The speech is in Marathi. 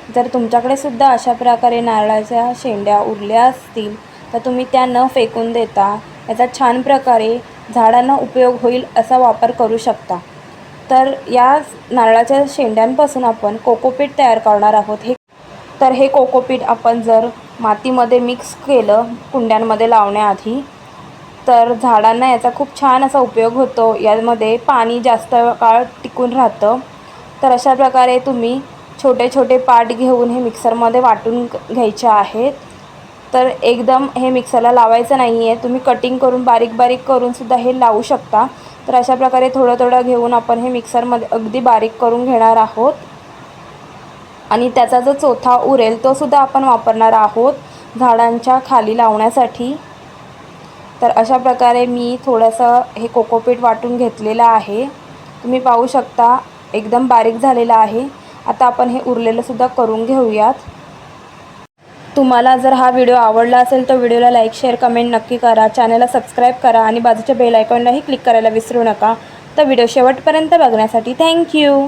जर तुमच्याकडे सुद्धा अशा प्रकारे नारळाच्या शेंड्या उरल्या असतील तर तुम्ही त्या न फेकून देता याचा छान प्रकारे झाडांना उपयोग होईल असा वापर करू शकता। तर या नारळाच्या शेंड्यांपासून आपण कोकोपीट तयार करणार आहोत। हे कोकोपीट आपण जर मातीमध्ये मिक्स केलं कुंड्यांमध्ये लावण्याआधी तर झाडांना याचा खूप छान असा उपयोग होतो। यामध्ये पाणी जास्त काळ टिकून राहतं। तर अशा प्रकारे तुम्ही छोटे छोटे पार्ट घेऊन हे मिक्सरमध्ये वाटून घ्यायचे आहेत। तर एकदम हे मिक्सरला लावायचं नाही आहे, तुम्ही कटिंग करून बारीक बारीक करून सुद्धा हे लावू शकता। तर अशा प्रकारे थोडं थोडं घेऊन आपण हे मिक्सरमध्ये अगदी बारीक करून घेणार आहोत आणि त्याचा जो चोथा उरेल तो सुद्धा आपण वापरणार आहोत झाडांच्या खाली लावण्यासाठी। तर अशा प्रकारे मी थोडंसं हे कोकोपीट वाटून घेतलेलं आहे, तुम्ही पाहू शकता एकदम बारीक झालेलं आहे। आता आपण हे उरलेलं सुद्धा करून घेऊयात। तुम्हाला जर हा व्हिडिओ आवडला असेल तर व्हिडिओला लाईक शेअर कमेंट नक्की करा, चॅनलला सबस्क्राईब करा आणि बाजूच्या बेल आयकॉनलाही क्लिक करायला विसरू नका। तर व्हिडिओ शेवटपर्यंत बघण्यासाठी थँक्यू।